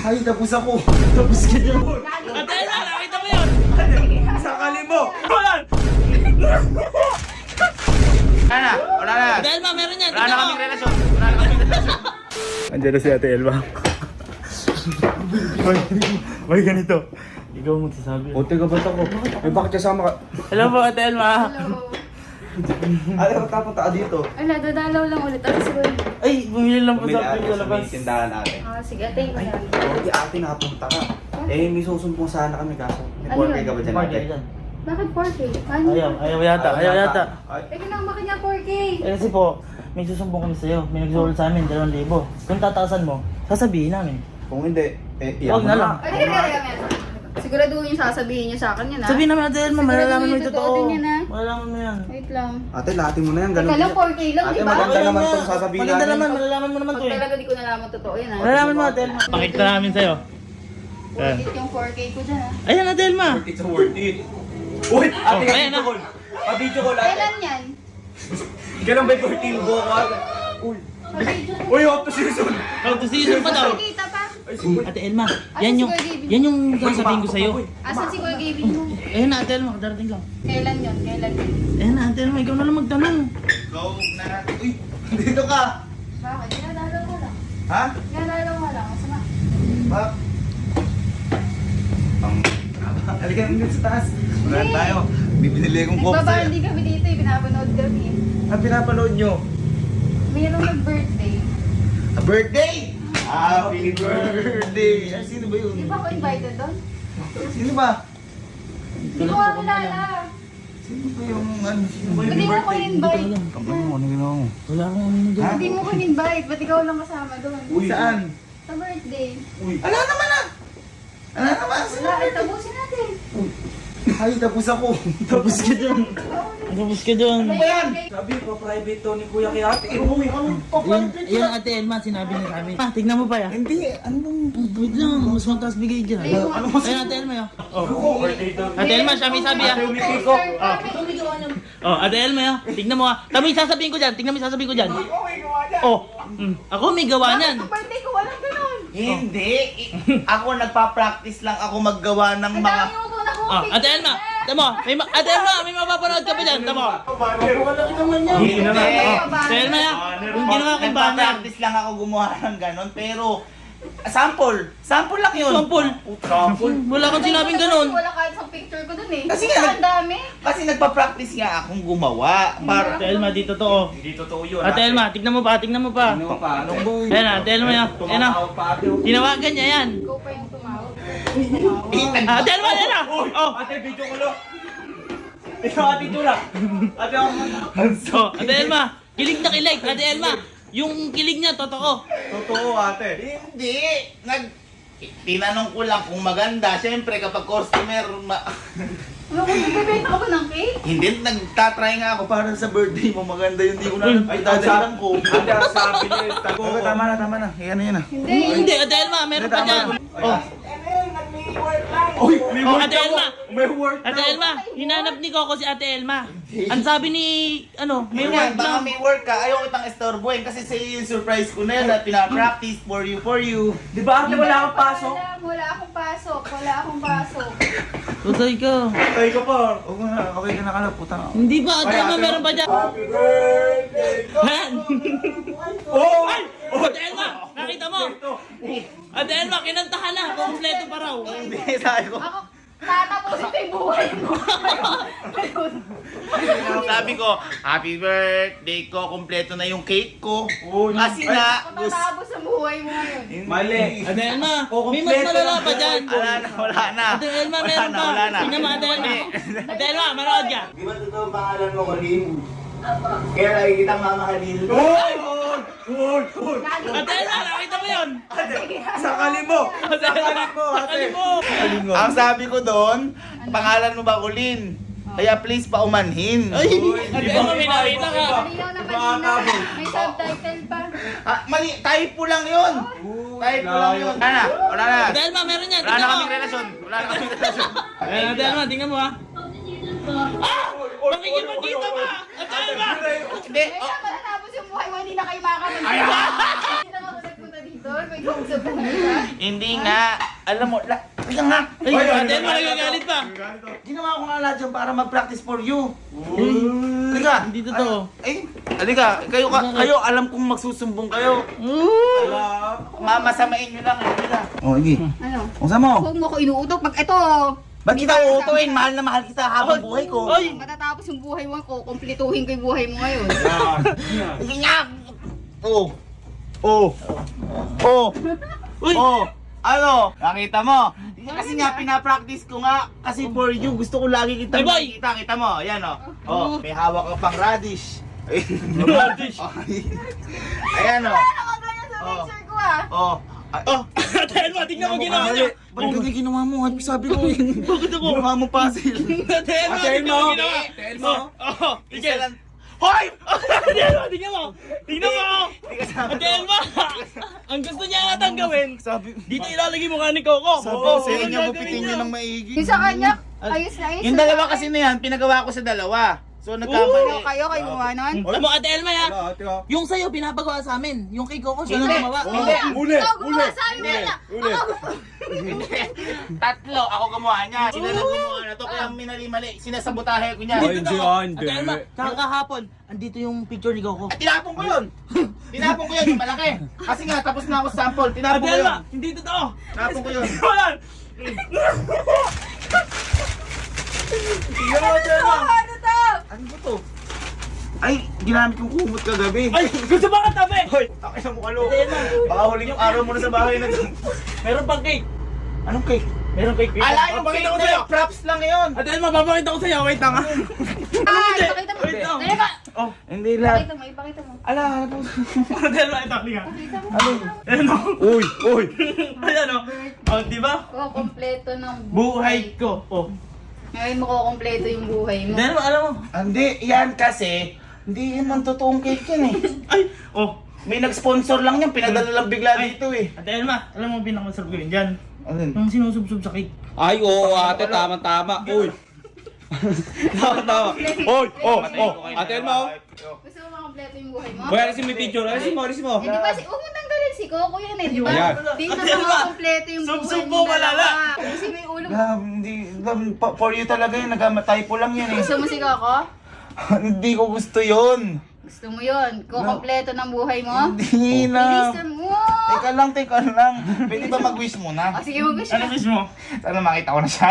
Ay, tapos ako. Tapos ka dyan. Ate Elma, nakita mo yun? Sakali mo. Wala! Wala na. Ate Elma, meron yan. Wala na Tingnan mo. kaming relasyon. Wala na kaming relasyon. Andiyan na si Ate Elma. May ganito. Ikaw magsasabi. O, taga ba't ako? Ay, bakit kasama ka? Hello po, Ate Elma. Hello. Ay, magtapunta ka dito. Ala, dadalaw lang ulit. Ano siguro? Ay, bumili lang po sa akin sa labas. tindahan natin. Ah, sige, atay ko yan. Hindi, ate, nakapunta ka. Eh, may susumbong sana kami kaso. May Ano portray yun? ka ba dyan, ate? Bakit 4K? Ano? Ayaw yata. Ay, Eh, kinamaki niya 4K. Eh kasi po, may susumbong kami sa'yo. May nagsuhol sa amin, 2,000. Kung tataasan mo, sasabihin namin. kung hindi, Huwag na lang. Ay, teka. Siguraduhin yung sasabihin niyo sa akin yan, ha? Sabihin namin, Ate Elma, malalaman mo yung Siguraduhin, totoo. totoo din yan, ha? Malalaman mo yan. Wait lang. Ate, lahat mo na yan. Ganun. Teka lang, 4K lang, Ate, di ba? maganda Ayun naman nga. itong sasabihin Maganda namin. naman, malalaman mo naman to Pag eh. talaga di ko nalaman totoo yan, ha? Malalaman mo, Ate Elma. Pakita namin sa'yo. Worth it yung 4K ko dyan, ha? Ayan, Ate Elma. It's worth it. Uy, ate, Oh, ayan na. video call, ate. Kailan yan? Ganun ba yung 14 buo ka? Uy. Uy, up to season. Out to season pa daw. Kita pa? Ate Elma, Asan yan si yung, Kuya Gaby? yan yung sasabihin ko sa'yo. Asan si Kuya Gaby mo? Ayun na, Ate Elma, darating lang. Kailan yun? Kailan yun? Ayun na, Ate Elma, ikaw na lang magtanong. Go na. Uy, dito ka. Bakit? Ginadalaw mo lang. Ha? Ginadalaw mo lang. Masama. Ba? Halika naman sa taas. Wala Hey! tayo. Bibili kong coke sa'yo. Nagbabandi kami dito, eh. Pinapanood kami. Ang pinapanood nyo? Mayroong nag-birthday. A birthday! Happy birthday! Ay, sino ba yun? Di ba ako invited doon? Sino ba? Hindi ko nga kilala. Sino ba yung ano? Sino ba yung Hindi mo ko birthday? in-invite. Kamay mo, ano ginawa mo? Wala akong ano dyan. Ha? Hindi mo ko in-invite. Ba't ikaw lang kasama doon? Saan? Sa birthday. Ala naman ah! Ala naman! Wala, ay tabusin natin. Ay, tapos ako. Tapos ka dyan. Tapos ka dyan. Ano ba yan? Sabi ko, private to ni Kuya kay ate. Uy, anong pa-private Yan, Ate Elma, sinabi niya sa amin. Ah, tignan mo pa ya. Hindi, ano bang... Wait lang, mas mataas bigay dyan. Ano mo Ayun, Ate Elma ya. birthday to? Ate Elma, siya may sabi ya. Umipiko. Oh, Ate Elma ya. Tignan mo ha. Kami sasabihin ko dyan. Tignan mo yung sasabihin ko dyan. Oh, ako may gawa niyan. Birthday ko, walang ganun. Hindi. Ako nagpa-practice lang ako maggawa ng Ang mga... dami mo na Oh, Ate Elma. Tamo, Ate Elma, may mapapanood ka pa dyan. Tamo. Hindi. Ate Elma ya. Yung ginawa kong banner. Nagpa-practice lang ako gumawa ng ganon, pero... Sample. Sample lang yun. Sampol. Sample. Wala kang sinabing ganun. Wala kahit sa picture ko dun eh. Kasi Kasi nga, ang dami. Kasi nagpa-practice nga akong gumawa. Para... Ate Elma, di totoo. Hindi totoo yun. Ate Elma, tignan mo pa, tignan mo pa. Ano pa? Anong buhay? Ayan na, Ate Elma ya. Ayan na. Tinawagan niya yan. Ikaw pa yung tumawag. Ate Elma, ayan na. Oh, Ate, video ko lang. Ikaw, ate, tura. Ate, so, Ate Elma, kilig na kilig. Ate Elma, yung kilig niya, totoo. Totoo, ate. Hindi. Tinanong ko lang kung maganda. Siyempre, kapag customer, Ano kung nagbebenta ka ba ng cake? hindi, nagtatry nga ako para sa birthday mo. Maganda yun, hindi ko na dadalitan ko. Ate, sabi niya, tama na. Yan na yan ah. Hindi. Hindi, Ate Elma, meron pa dyan. Oh, Uy, may oh, Ate Elma. May work Ate Elma, hinanap ni Coco si Ate Elma. Ang sabi ni, may May work baka lang. may work ka. Ayaw kitang istorbohin kasi sa iyo yung surprise ko na yan na pinapractice for you. Di ba ate, wala kang pasok? Wala akong pasok. Wala akong pasok. Tutay ka. Patay ka pa. Oo nga, okay ka na ka na, puta. Hindi ba, Ate Elma, meron pa dyan. Happy birthday! Han! Oh! Ay! Ate Elma, nakita mo? Ate Elma, kinantahan na. Kompleto pa raw. Hindi, sabi ko. Ako, tatapusin ko yung buhay mo. Sabi ko, happy birthday ko, kompleto na yung cake ko. Kasi nga, Ako tatapos ang buhay mo ngayon. Mali. Ate Elma, may mas malala pa dyan. Wala na. Ate Elma, meron pa. Wala na. Tingnan mo, Ate Elma. Ate Elma, manood ka. Di ba totoo ang pangalan mo, Colin? Kaya nakikita ang mamahalin. Ate Elma, nakita mo yun? Sakali mo! Sakali mo. Ang sabi ko doon, pangalan mo ba, Colin? Kaya please paumanhin. Ay, Ate Elma, may nakita ka. Malinaw na malinaw. May subtitle pa. Mali, typo lang yun. Typo lang yun. Wala na. Ate Elma, meron yan. Wala na Tingnan mo. kaming relasyon. Wala na kaming relasyon. Ayan, Ate Elma, tingnan mo ha. Ah! Makikipagkita pa! Ate Elma! Hindi. Kaya pala tapos yung buhay mo, hindi na kayo makakapag- Hindi na ako nagpunta dito. Tol, may kausap ka na. Hindi nga. Alam mo, Halika nga. Ay, Ate Elma, nagagalit pa. Ginawa ko nga lahat yan para mag-practice for you. Halika. Hindi totoo. Halika. Kayo, alam kong magsusumbong kayo. Mamasamain nyo lang. Halika. O, Igi. Ano? Kung mo? Huwag mo ko inuutok pag ito. Ba't kita uutuin? Mahal na mahal kita habang buhay ko. Ay! Matatapos yung buhay mo ko, kumpletuhin ko yung buhay mo ngayon. Sige nga. Oh. Oh. Oh. Uy! Oh. Ano? Nakita mo? Kasi nga pinapractice ko nga. Kasi for you, gusto ko lagi kitang Ay, boy! makikita. Kita mo. Ayan o. Oh, may hawak ka pang radish. Radish. Ayan o. Ano ka ganyan sa Oh. picture ko ah? Oh. Oh, Ate Elma, tingnan mo ginawa niya. Ba't ganyan ginawa mo? Ano sabi ko? Bakit ako? Ginawa mo puzzle. Ate Elma, Ate tingnan mo Elma. ginawa. Ate Elma. Oh, Isa tingnan. lang. Hoy! Ate Elma, tingnan mo. Tingnan mo. Hindi kasama Ate to. Elma, ang gusto niya natang gawin, Sabi, dito ilalagay mo ka ni Coco. sabi Oo, ko sa yun inyo, ang gupitin gagawin nyo niya. ng maigi. Yung sa kanya, ayos na ayos. Yung dalawa kasi na yan, pinagawa ko sa dalawa. So Ano nagkamali. kayo gumawa nun? Alam mo, Ate Elma, ha? Yung sa'yo, pinapagawa sa amin. Yung kay Coco, siya Hindi. na gumawa. Hindi. Uli! Ikaw gumawa Uli! sa akin wala. Uli! Tatlo, ako gumawa niya. Sila lang gumawa na to, kaya minali-mali. Sinasabotahe ko niya. Ay, hindi, hindi. Ate Elma, tsaka kahapon, andito yung picture ni Coco. Tinapon ko yun. Tinapon ko yun, yung malaki. Kasi nga, tapos na ako sa sample. Tinapon Ate ko yun. Elma, hindi totoo. Tinapon ko yun. Wala. Ano to? Ano ba to? Ay, ginamit kong kumot kagabi. Ay, gusto ba ka tabi? Hoy, takay mo kalo. Ate Elma, Baka huling araw mo na sa bahay na to. meron pang cake. Anong cake? Meron cake. Ala, yung Papakita cake ko na sa'yo. yun. Props lang yun. Ate Elma, papakita ko sa'yo. Wait lang, ha? Ay, pakita mo. Wait lang. Dali ba? Oh, Hindi lang. Pakita mo, ipakita mo. Ala, ano po? Ate Elma, ito, halika. Pakita mo. Ayan o. Uy! Uy! Ayan o. Oh, di ba? Kompleto ng Buhay ko. Oh. Ngayon mo kukompleto yung buhay mo. Ate Elma, alam mo. Hindi, yan kasi, hindi yan ang totoong cake yan eh. Ay, oh. May nag-sponsor lang yan, pinadala lang bigla Ay. dito eh. Ate Elma, alam mo ang pinakamasarap gawin dyan? Ano yun? Yung sinusubsub sa cake. Ay, oo, ate, tama-tama. Uy! Tama-tama. Uy! Oh, oh! Ate Elma, oh! Gusto mo makompleto yung buhay mo? Boy, alisin mo yung picture. Alisin mo, alisin mo. Eh, di ba si huwag mo tanggalin si Coco yan eh, di ba? Ayan. Dito Ate na Elma, makakompleto yung buhay sub-sub mo mo, malala. Kasi may ulo mo. Hindi, for you talaga yun, nagkamatay po lang yan eh. Gusto mo si Coco? Hindi ko gusto yun. Gusto mo yun? Kukompleto ng buhay mo? Hindi na. Bilisan mo! Teka lang. Pwede ba mag-wish muna? O sige, mag-wish Ano ka. mismo? Sana makita ko na siya.